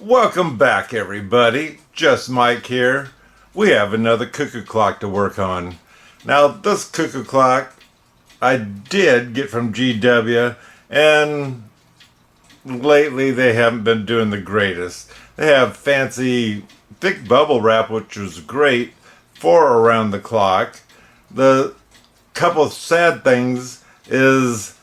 Welcome back, everybody. Just Mike here. We have another cuckoo clock to work on. Now, this cuckoo clock I did get from GW, and lately they haven't been doing the greatest. They have fancy thick bubble wrap, which was great for around the clock. The couple of sad things is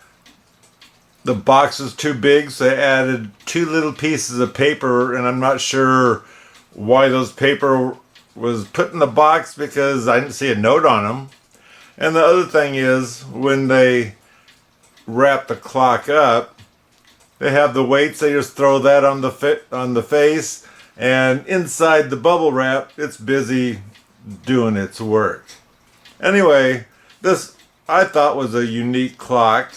the box is too big, so they added two little pieces of paper, and I'm not sure why those paper was put in the box because I didn't see a note on them. And the other thing is, when they wrap the clock up, they have the weights. They just throw that on the face, and inside the bubble wrap, it's busy doing its work. Anyway, this I thought was a unique clock,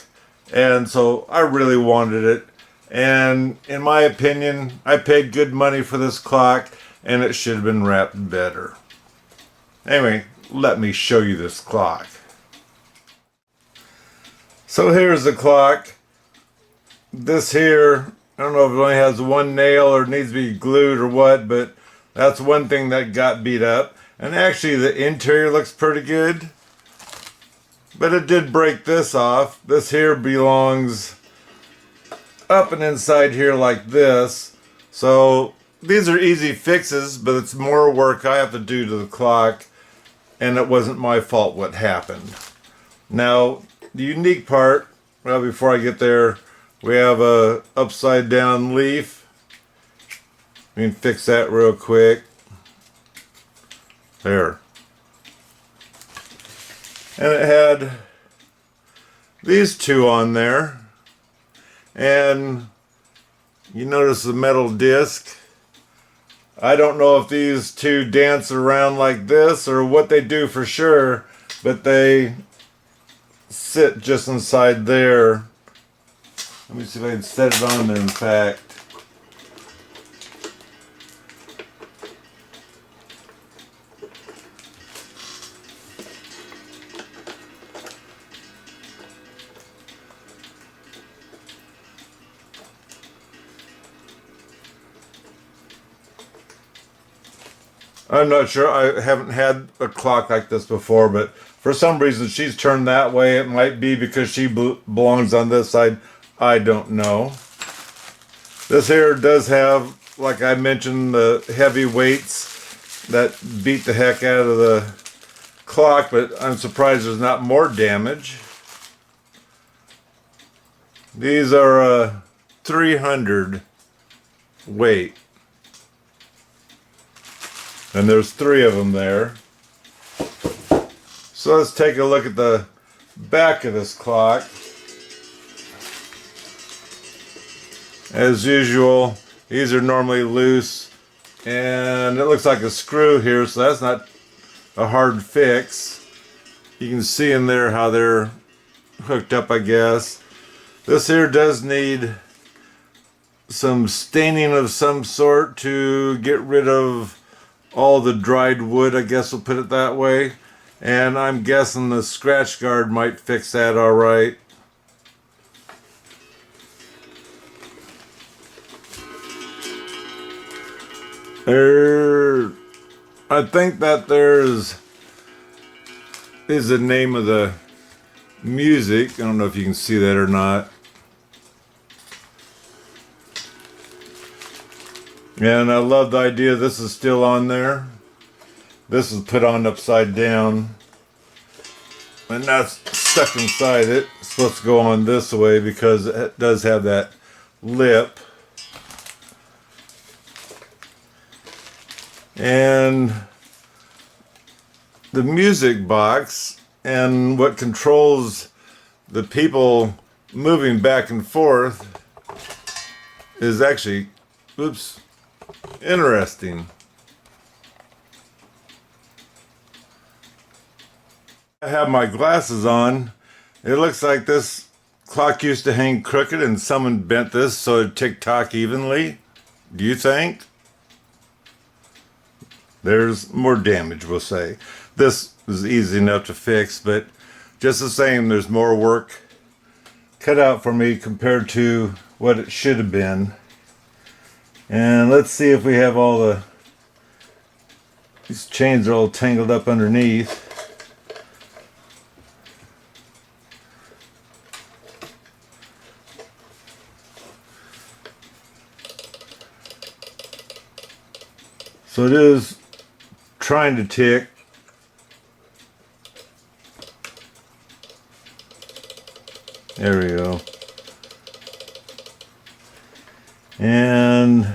and so I really wanted it. And in my opinion, I paid good money for this clock, and it should have been wrapped better. Anyway, let me show you this clock. So here's the clock. This here, I don't know if it only has one nail or needs to be glued or what, but that's one thing that got beat up. And actually the interior looks pretty good. But it did break this off. This here belongs up and inside here like this. So these are easy fixes, but it's more work I have to do to the clock, and it wasn't my fault what happened. Now, the unique part, well, before I get there, we have a upside down leaf. We can fix that real quick. There. And it had these two on there, and you notice the metal disc. I don't know if these two dance around like this or what they do for sure, but they sit just inside there. Let me see if I can set it on there, in fact. I'm not sure. I haven't had a clock like this before, but for some reason she's turned that way. It might be because she belongs on this side. I don't know. This here does have, like I mentioned, the heavy weights that beat the heck out of the clock, but I'm surprised there's not more damage. These are 300 weight. And there's three of them there. So let's take a look at the back of this clock. As usual, these are normally loose, and it looks like a screw here, so that's not a hard fix. You can see in there how they're hooked up, I guess. This here does need some staining of some sort to get rid of all the dried wood, I guess we'll put it that way. And I'm guessing the scratch guard might fix that all right. I think that is the name of the music. I don't know if you can see that or not. And I love the idea this is still on there. This is put on upside down, and that's stuck inside it. It's supposed to go on this way because it does have that lip. And the music box and what controls the people moving back and forth is actually, oops, interesting. I have my glasses on. It looks like this clock used to hang crooked and someone bent this so it'd tick-tock evenly. Do you think? There's more damage, we'll say. This is easy enough to fix, but just the same, there's more work cut out for me compared to what it should have been. And let's see if we have all these chains are all tangled up underneath. So it is trying to tick. There we go. And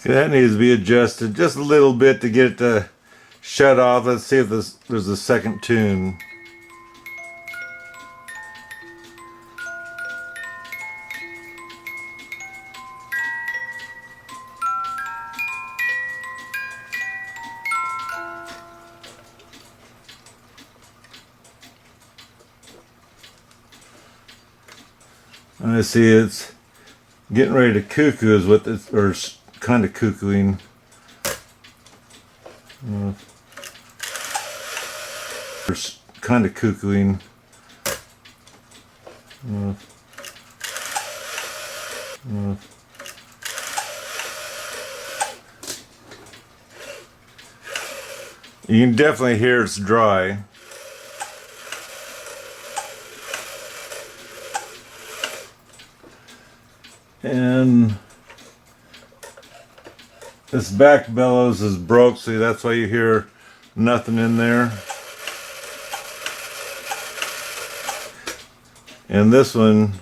that needs to be adjusted just a little bit to get it to shut off. Let's see if there's a second tune. I see it's getting ready to cuckoo is what this, or kind of cuckooing. Kind of cuckooing. You can definitely hear it's dry. And this back bellows is broke, so that's why you hear nothing in there. And this one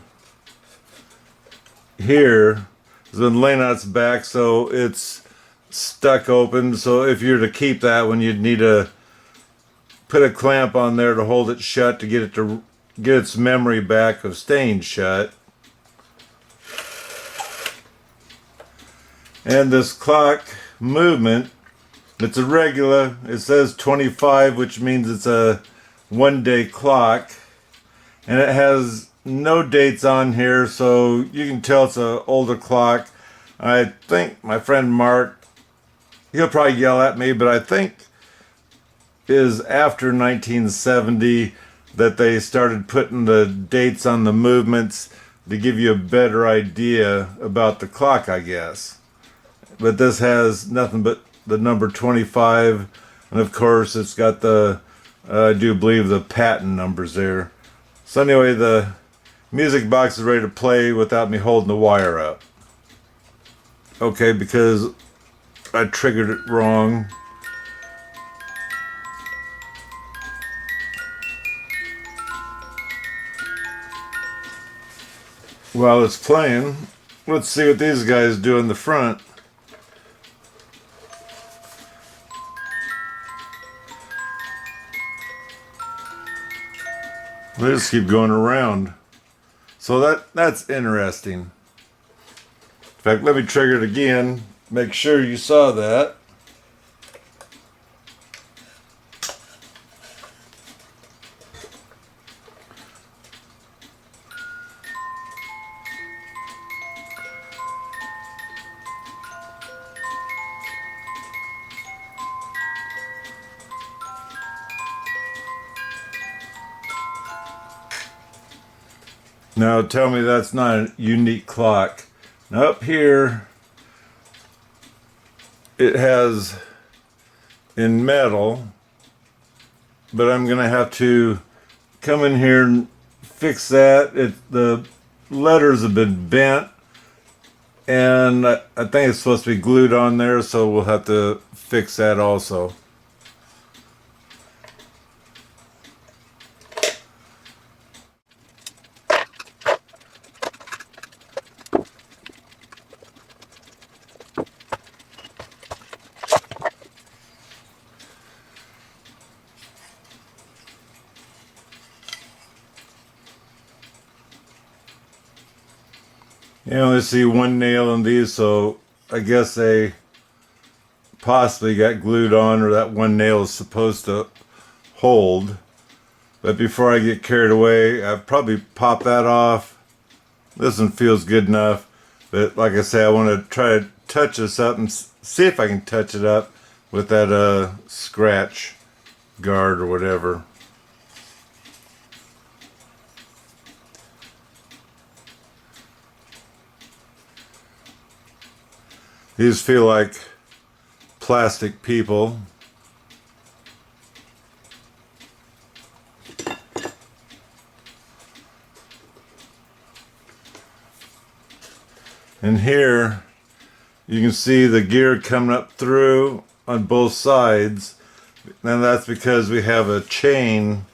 here has been laying on its back, so it's stuck open. So if you're to keep that one, you'd need to put a clamp on there to hold it shut to get its memory back of staying shut. And this clock movement, it's a regular. It says 25, which means it's a 1-day clock. And it has no dates on here, so you can tell it's an older clock. I think my friend Mark, he'll probably yell at me, but I think is after 1970 that they started putting the dates on the movements to give you a better idea about the clock, I guess. But this has nothing but the number 25, and of course it's got the, I do believe, the patent numbers there. So anyway, the music box is ready to play without me holding the wire up. Okay, because I triggered it wrong. While it's playing, let's see what these guys do in the front. They just keep going around. So that's interesting. In fact, let me trigger it again. Make sure you saw that. Now tell me that's not a unique clock. Now up here it has in metal, but I'm gonna have to come in here and fix that. The letters have been bent, and I think it's supposed to be glued on there, so we'll have to fix that also. You only see one nail in these, so I guess they possibly got glued on, or that one nail is supposed to hold. But before I get carried away, I'll probably pop that off. This one feels good enough, but like I say, I want to try to touch this up and see if I can touch it up with that scratch guard or whatever. These feel like plastic people. And here you can see the gear coming up through on both sides, and that's because we have a chain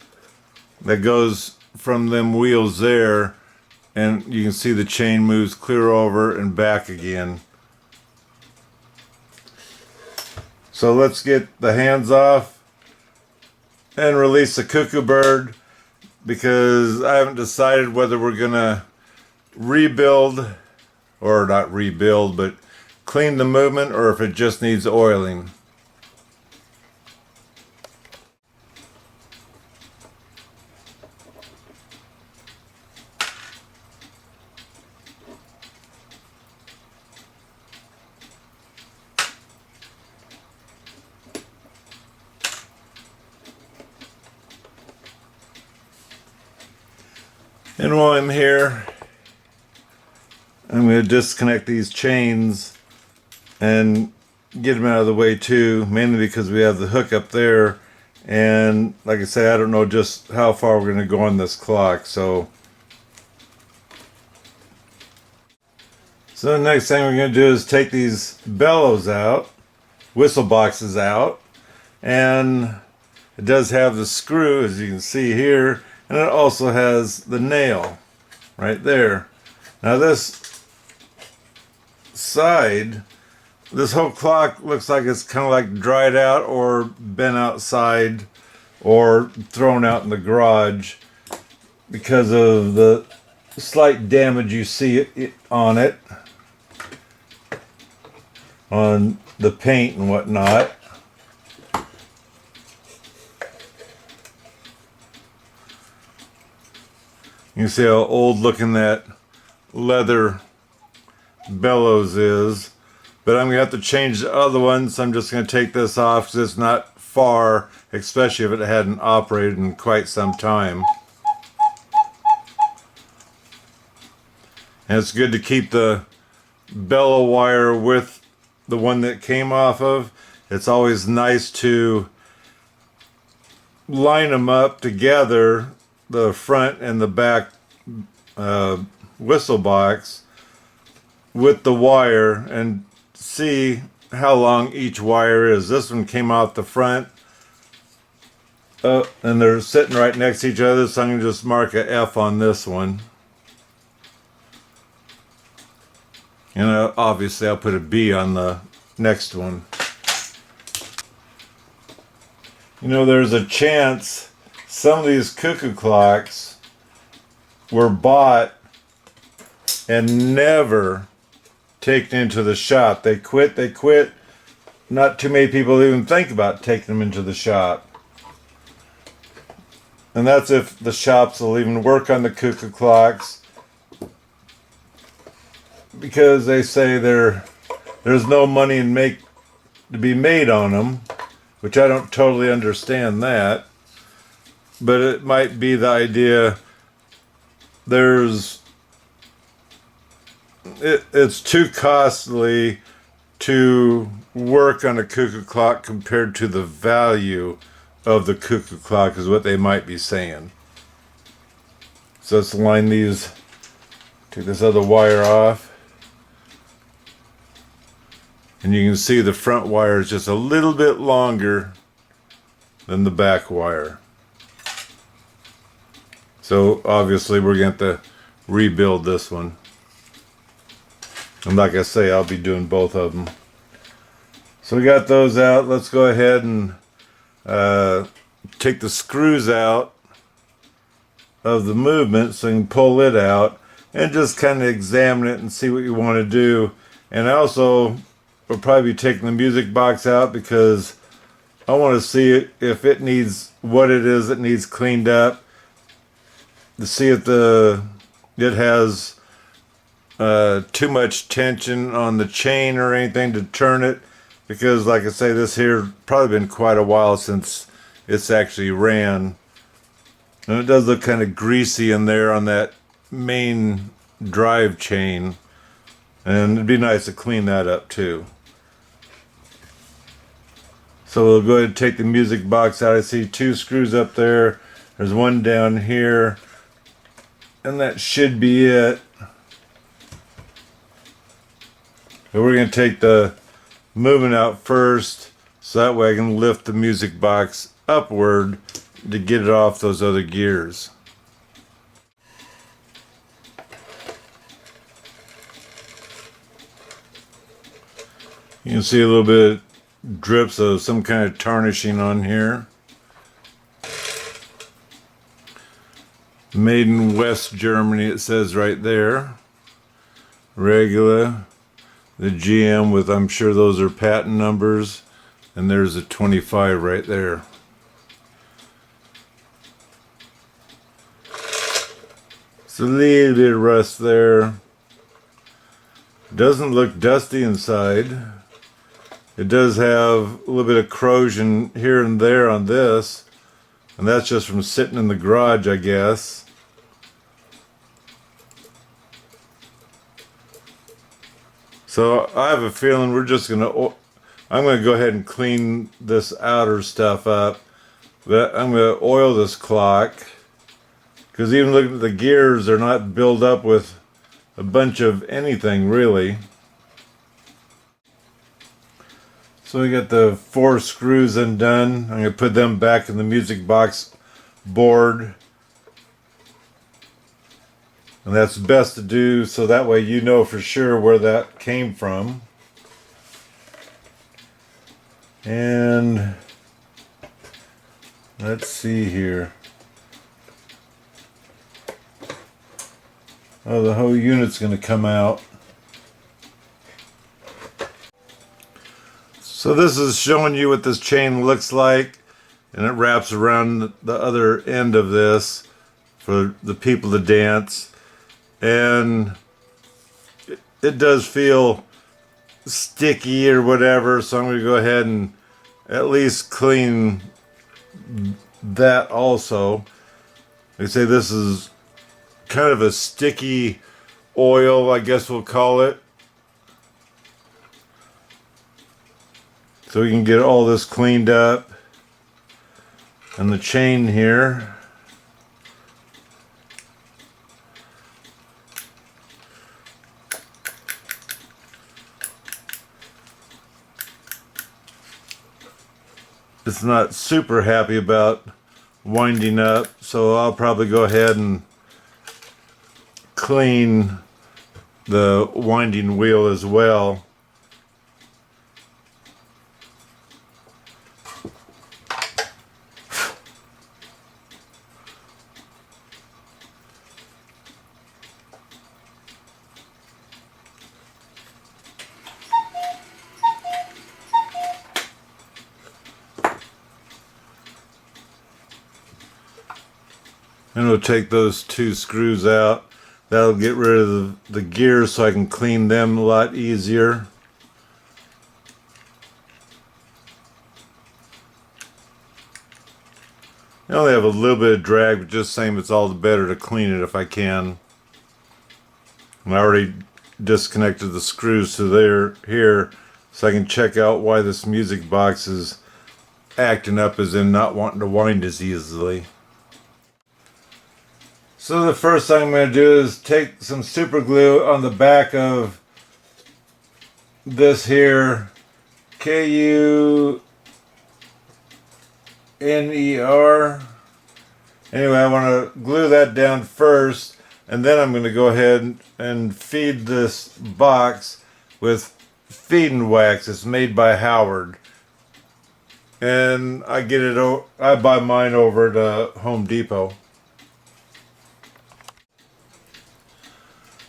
that goes from them wheels there, and you can see the chain moves clear over and back again. So let's get the hands off and release the cuckoo bird, because I haven't decided whether we're gonna rebuild, or not rebuild, but clean the movement, or if it just needs oiling. And while I'm here, I'm going to disconnect these chains and get them out of the way too, mainly because we have the hook up there, and like I say, I don't know just how far we're going to go on this clock. So the next thing we're going to do is take these bellows out, whistle boxes out, and it does have the screw, as you can see here, and it also has the nail right there. Now this side, this whole clock looks like it's kind of like dried out or been outside or thrown out in the garage because of the slight damage you see on it, on the paint and whatnot. You can see how old looking that leather bellows is, but I'm gonna have to change the other one, so I'm just gonna take this off because it's not far, especially if it hadn't operated in quite some time. And it's good to keep the bellow wire with the one that came off of. It's always nice to line them up together, the front and the back whistle box, with the wire, and see how long each wire is. This one came off the front, and they're sitting right next to each other, so I'm going to just mark a F on this one. And obviously I'll put a B on the next one. You know, there's a chance some of these cuckoo clocks were bought and never taken into the shop. They quit. Not too many people even think about taking them into the shop. And that's if the shops will even work on the cuckoo clocks, because they say there's no money to be made on them, which I don't totally understand that. But it might be the idea it's too costly to work on a cuckoo clock compared to the value of the cuckoo clock, is what they might be saying. So let's line these, take this other wire off. And you can see the front wire is just a little bit longer than the back wire. So obviously we're going to have to rebuild this one. And like I say, I'll be doing both of them. So we got those out. Let's go ahead and take the screws out of the movement so you can pull it out and just kind of examine it and see what you want to do. And I also will probably be taking the music box out because I want to see if it needs what it is that needs cleaned up, to see if it has too much tension on the chain or anything to turn it, because like I say, this here probably been quite a while since it's actually ran, and it does look kind of greasy in there on that main drive chain, and it'd be nice to clean that up too. So we'll go ahead and take the music box out. I see 2 screws up there. There's one down here. And that should be it. So we're going to take the movement out first, so that way I can lift the music box upward to get it off those other gears. You can see a little bit of drips of some kind of tarnishing on here. Made in West Germany, it says right there. Regula, the GM with, I'm sure those are patent numbers, and there's a 25 right there. It's a little bit of rust there. Doesn't look dusty inside. It does have a little bit of corrosion here and there on this, and that's just from sitting in the garage, I guess. So I have a feeling I'm going to go ahead and clean this outer stuff up. But I'm going to oil this clock, because even looking at the gears, they're not built up with a bunch of anything really. So we got the 4 screws undone. I'm going to put them back in the music box board. And that's best to do so that way you know for sure where that came from. And let's see here. Oh, the whole unit's going to come out. So this is showing you what this chain looks like, and it wraps around the other end of this for the people to dance. And it does feel sticky or whatever, so I'm going to go ahead and at least clean that also. They say this is kind of a sticky oil, I guess we'll call it. So we can get all this cleaned up. And the chain here. It's not super happy about winding up, so I'll probably go ahead and clean the winding wheel as well. And we'll take those 2 screws out. That'll get rid of the gears so I can clean them a lot easier. I only have a little bit of drag, but just saying it's all the better to clean it if I can. And I already disconnected the screws to here, so I can check out why this music box is acting up as in not wanting to wind as easily. So the first thing I'm going to do is take some super glue on the back of this here Kuner. Anyway, I want to glue that down first, and then I'm going to go ahead and feed this box with feeding wax. It's made by Howard, and I buy mine over at Home Depot.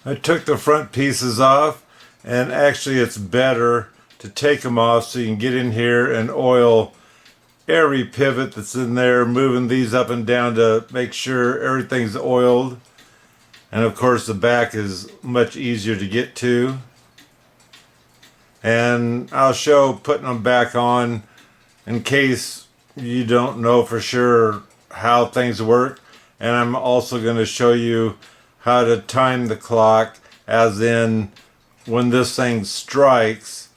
I took the front pieces off, and actually it's better to take them off so you can get in here and oil every pivot that's in there, moving these up and down to make sure everything's oiled. And of course the back is much easier to get to. And I'll show putting them back on in case you don't know for sure how things work. And I'm also going to show you how to time the clock, as in when this thing strikes,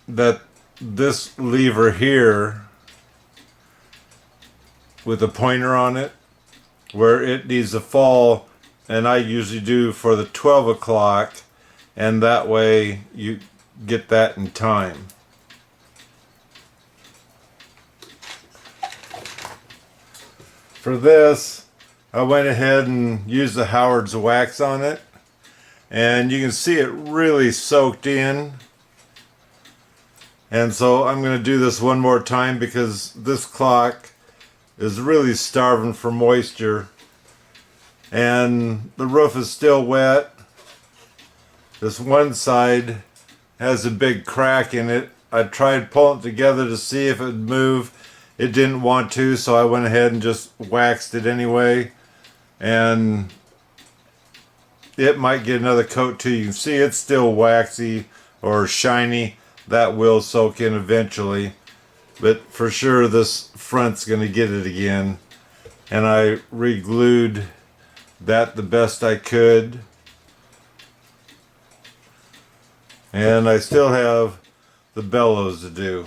that this lever here with a pointer on it, where it needs to fall, and I usually do for the 12 o'clock, and that way you get that in time. For this, I went ahead and used the Howard's wax on it, and you can see it really soaked in. And so I'm going to do this one more time because this clock is really starving for moisture, and the roof is still wet. This one side has a big crack in it. I tried pulling it together to see if it would move. It didn't want to, so I went ahead and just waxed it anyway. And it might get another coat too. You can see it's still waxy or shiny. That will soak in eventually. But for sure this front's going to get it again. And I re-glued that the best I could. And I still have the bellows to do.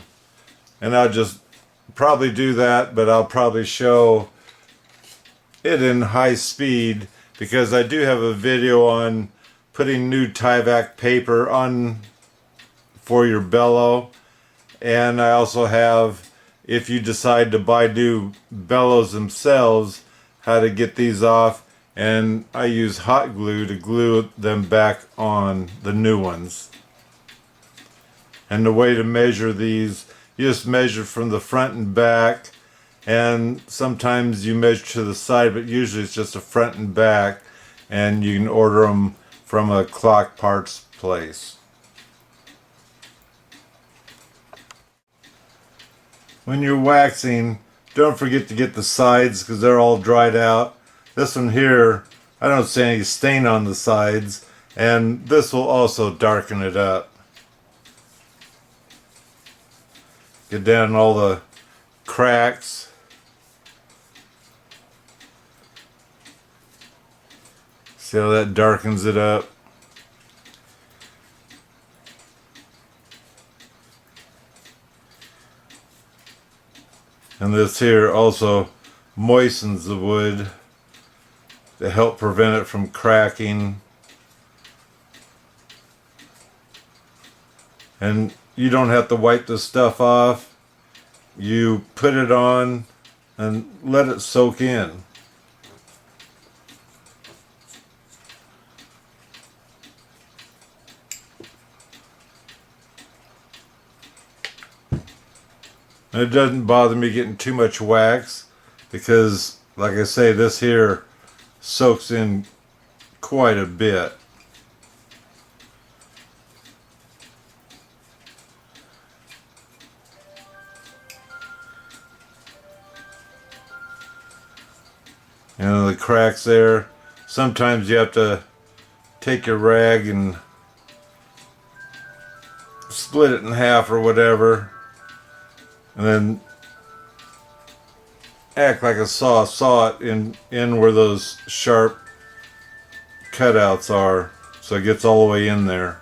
And I'll just probably do that, but I'll probably show it in high speed because I do have a video on putting new Tyvek paper on for your bellow. And I also have, if you decide to buy new bellows themselves, how to get these off. And I use hot glue to glue them back on the new ones. And the way to measure these, you just measure from the front and back, and sometimes you measure to the side, but usually it's just a front and back, and you can order them from a clock parts place. When you're waxing, don't forget to get the sides because they're all dried out. This one here, I don't see any stain on the sides, and this will also darken it up. Get down all the cracks. See how that darkens it up? And this here also moistens the wood to help prevent it from cracking. And you don't have to wipe this stuff off. You put it on and let it soak in. And it doesn't bother me getting too much wax because, like I say, this here soaks in quite a bit. You know, the cracks there. Sometimes you have to take your rag and split it in half or whatever, and then act like a saw it in where those sharp cutouts are, so it gets all the way in there.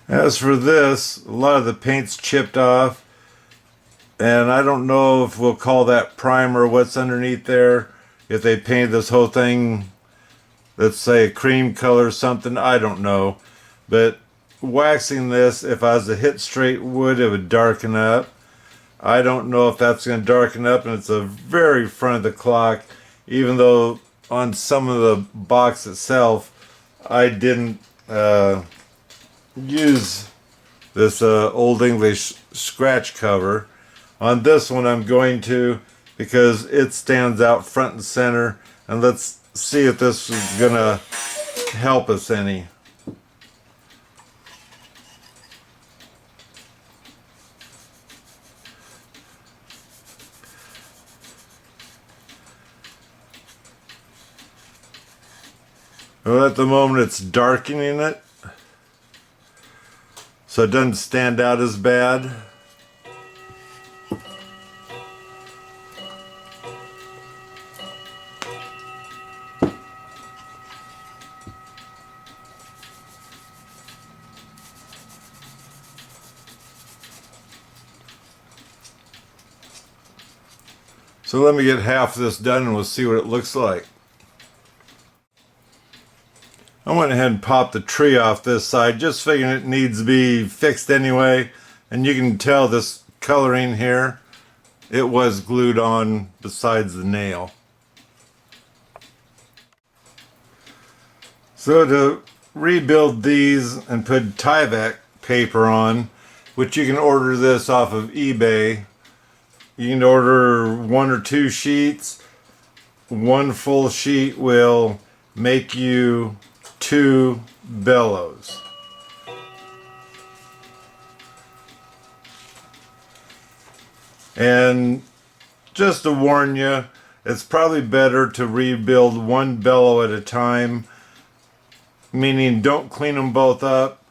As for this, a lot of the paint's chipped off. And I don't know if we'll call that primer, what's underneath there. If they painted this whole thing, let's say a cream color or something, I don't know. But waxing this, if I was to hit straight wood, it would darken up. I don't know if that's going to darken up, and it's the very front of the clock, even though on some of the box itself, I didn't use this Old English scratch cover. On this one I'm going to, because it stands out front and center, and let's see if this is gonna help us any. Well, at the moment it's darkening it, so it doesn't stand out as bad. So let me get half of this done and we'll see what it looks like. I went ahead and popped the tree off this side, just figuring it needs to be fixed anyway. And you can tell this coloring here, it was glued on besides the nail. So to rebuild these and put Tyvek paper on, which you can order this off of eBay. You can order 1 or 2 sheets. One full sheet will make you 2 bellows. And just to warn you, it's probably better to rebuild 1 bellow at a time, meaning don't clean them both up.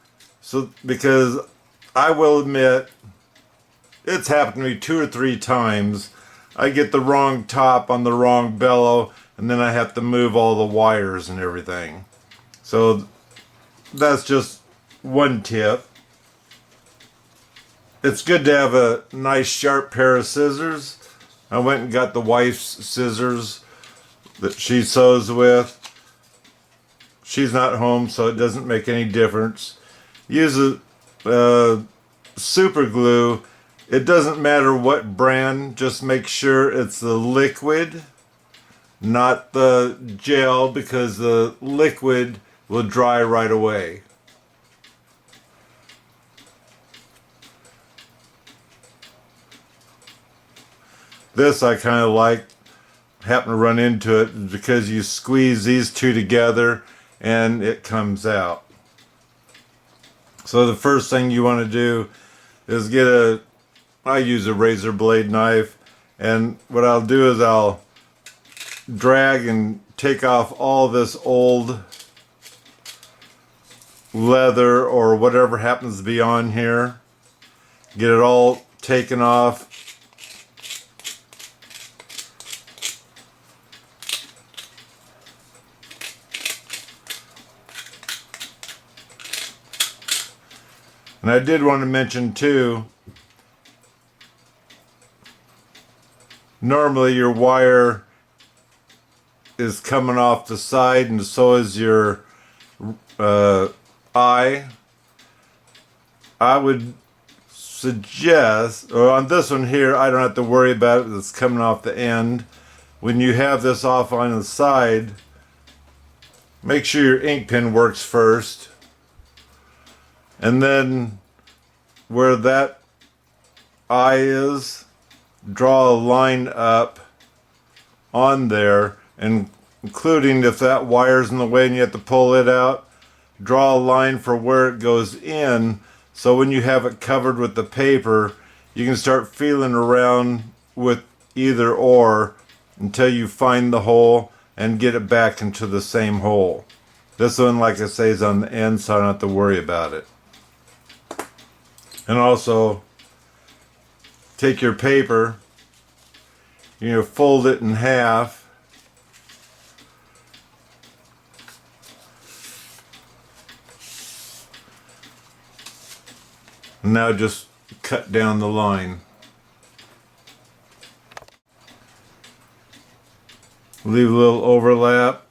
So, because I will admit, it's happened to me 2 or 3 times. I get the wrong top on the wrong bellow, and then I have to move all the wires and everything. So that's just one tip. It's good to have a nice sharp pair of scissors. I went and got the wife's scissors that she sews with. She's not home, so it doesn't make any difference. Use a super glue. It doesn't matter what brand, just make sure it's the liquid, not the gel, because the liquid will dry right away. This I kind of like, happen to run into it, because you squeeze these two together and it comes out. So the first thing you want to do is I use a razor blade knife, and what I'll do is I'll drag and take off all this old leather or whatever happens to be on here. Get it all taken off. And I did want to mention too, normally your wire is coming off the side, and so is your eye. I would suggest, or on this one here, I don't have to worry about it, it's coming off the end. When you have this off on the side, make sure your ink pen works first. And then where that eye is, draw a line up on there, and including if that wire's in the way and you have to pull it out, draw a line for where it goes in, so when you have it covered with the paper, you can start feeling around with either or until you find the hole and get it back into the same hole. This one, like I say, is on the end, so I don't have to worry about it. And also, take your paper, fold it in half, and now just cut down the line. Leave a little overlap,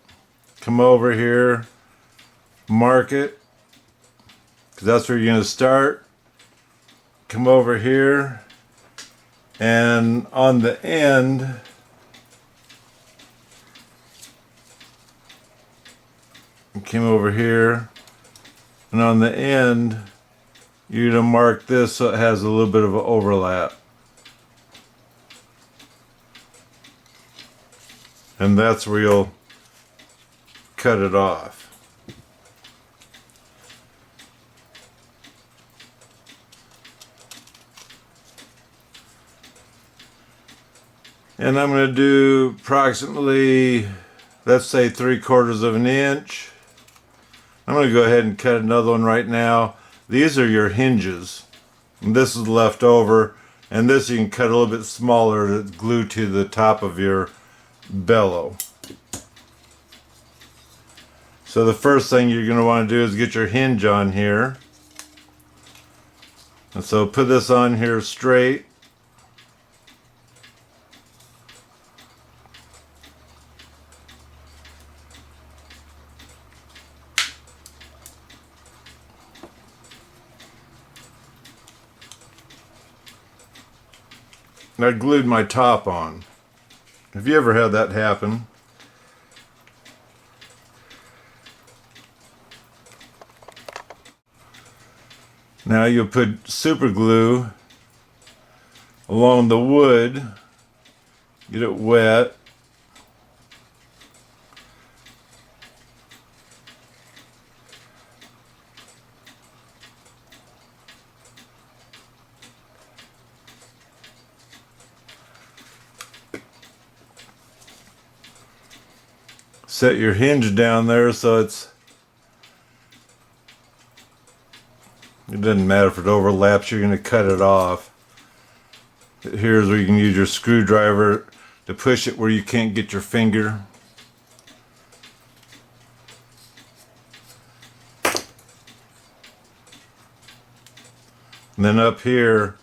come over here, mark it, because that's where you're going to start. Come over here, and on the end, came over here, and on the end, you're going to mark this so it has a little bit of an overlap. And that's where you'll cut it off. And I'm going to do approximately, let's say 3/4 of an inch. I'm going to go ahead and cut another one right now. These are your hinges. And this is left over. And this you can cut a little bit smaller to glue to the top of your bellow. So the first thing you're going to want to do is get your hinge on here. And so put this on here straight. And I glued my top on. Have you ever had that happen? Now you'll put super glue along the wood, get it wet. Set your hinge down there so it doesn't matter if it overlaps, you're going to cut it off. Here's where you can use your screwdriver to push it where you can't get your finger. And then up here,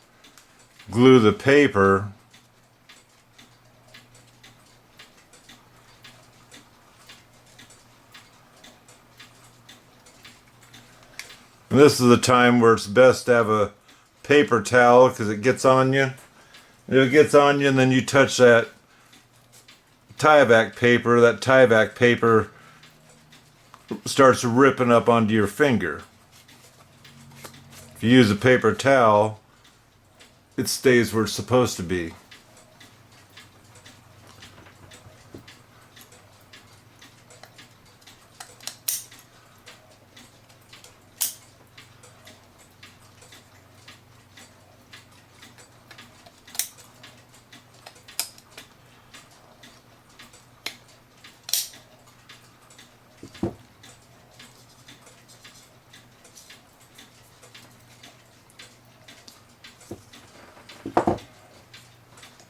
glue the paper. And this is the time where it's best to have a paper towel because it gets on you. If it gets on you and then you touch that tie-back paper starts ripping up onto your finger. If you use a paper towel, it stays where it's supposed to be.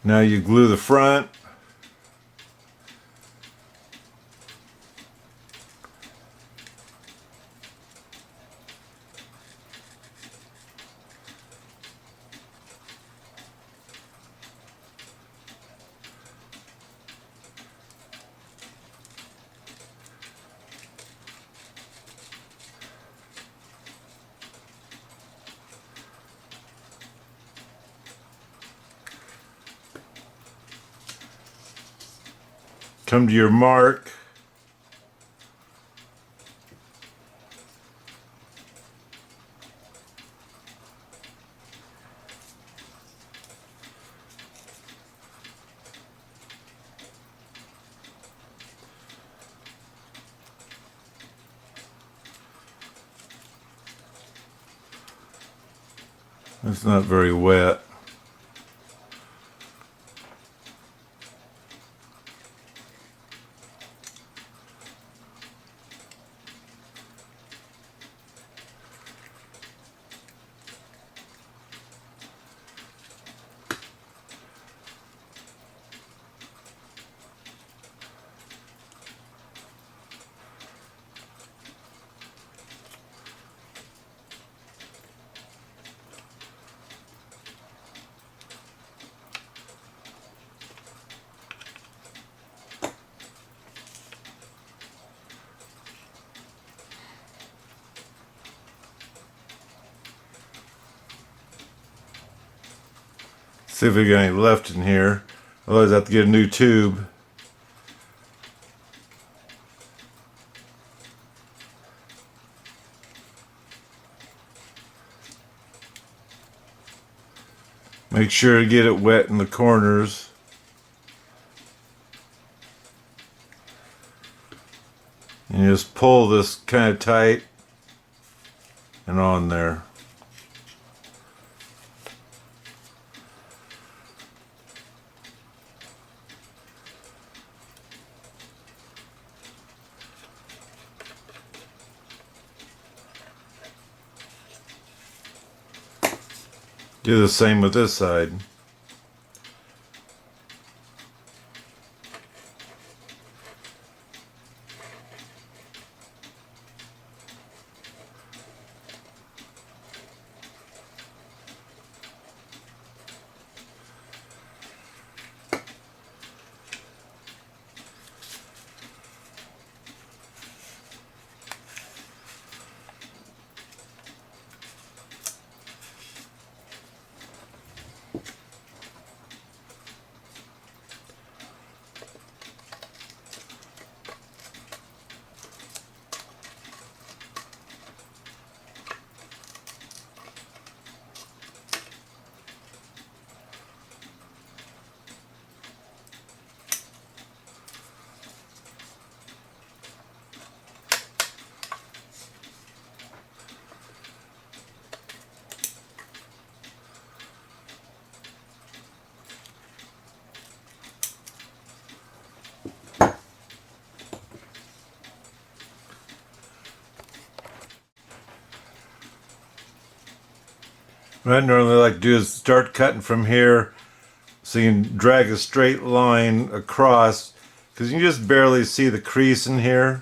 Now you glue the front. Come to your mark. It's not very wet. See if we got any left in here. Otherwise I have to get a new tube. Make sure to get it wet in the corners. And you just pull this kind of tight and on there. Do the same with this side. What I normally like to do is start cutting from here so you can drag a straight line across, because you can just barely see the crease in here.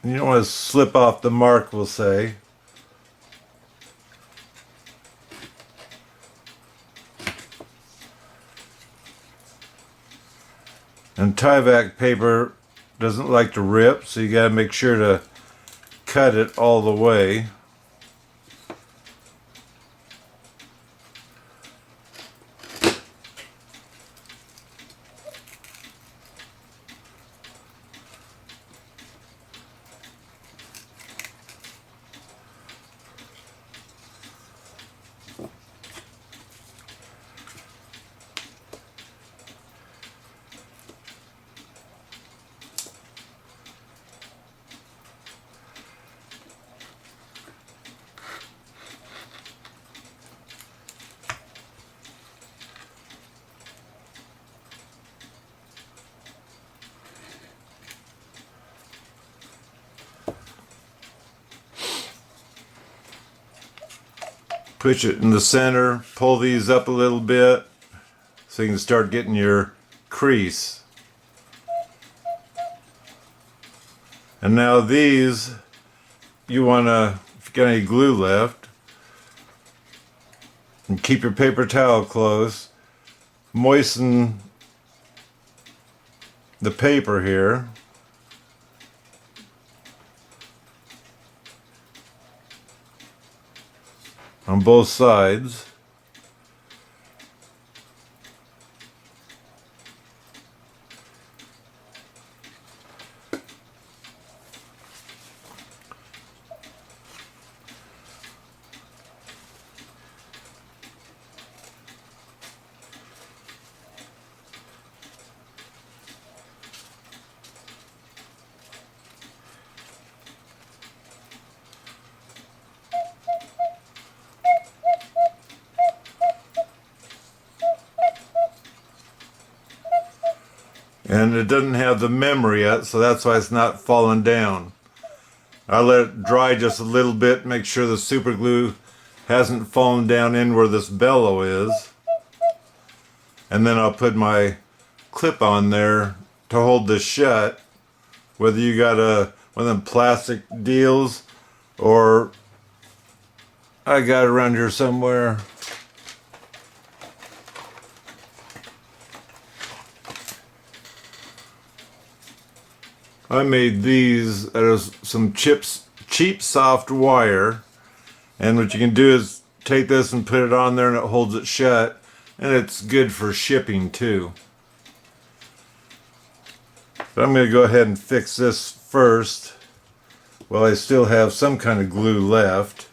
And you don't want to slip off the mark, we'll say. And Tyvek paper doesn't like to rip, so you got to make sure to cut it all the way. Push it in the center, pull these up a little bit so you can start getting your crease. And now these, you want to, if you got any glue left, and keep your paper towel close, moisten the paper here. On both sides. And it doesn't have the memory yet, so that's why it's not falling down. I let it dry just a little bit, make sure the super glue hasn't fallen down in where this bellow is. And then I'll put my clip on there to hold this shut. Whether you got one of them plastic deals or I got it around here somewhere. I made these out of some cheap soft wire, and what you can do is take this and put it on there and it holds it shut, and it's good for shipping too. But I'm going to go ahead and fix this first while I still have some kind of glue left.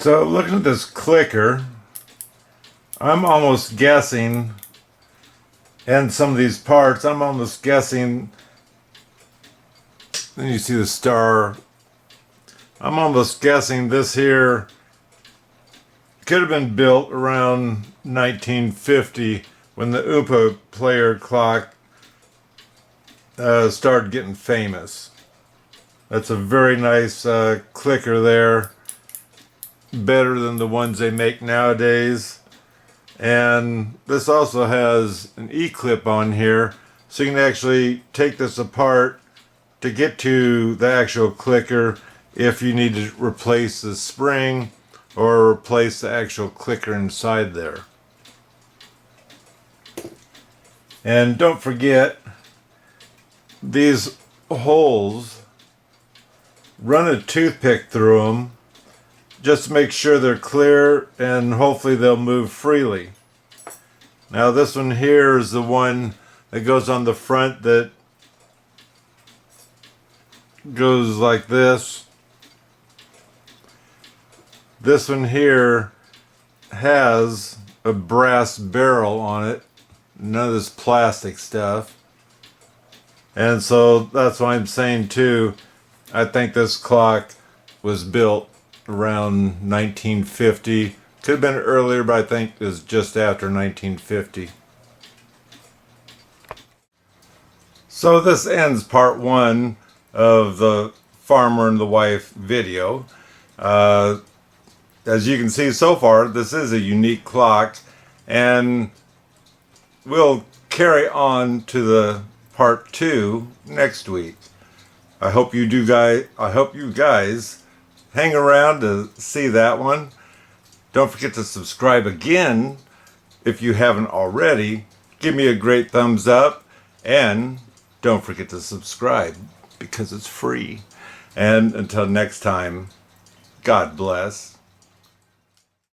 So looking at this clicker, I'm almost guessing, and some of these parts, I'm almost guessing, then you see the star, I'm almost guessing this here could have been built around 1950 when the Oompa player clock started getting famous. That's a very nice clicker there, better than the ones they make nowadays. And this also has an E-clip on here, so you can actually take this apart to get to the actual clicker if you need to replace the spring or replace the actual clicker inside there. And don't forget, these holes, run a toothpick through them just to make sure they're clear, and hopefully they'll move freely. Now this one here is the one that goes on the front, that goes like this. This one here has a brass barrel on it, none of this plastic stuff. And so that's why I'm saying too, I think this clock was built around 1950. Could have been earlier, but I think it was just after 1950. So this ends part one of the farmer and the wife video. As you can see so far, this is a unique clock, and we'll carry on to the part two next week. I hope you guys hang around to see that one. Don't forget to subscribe again if you haven't already. Give me a great thumbs up, and don't forget to subscribe because it's free. And until next time, God bless.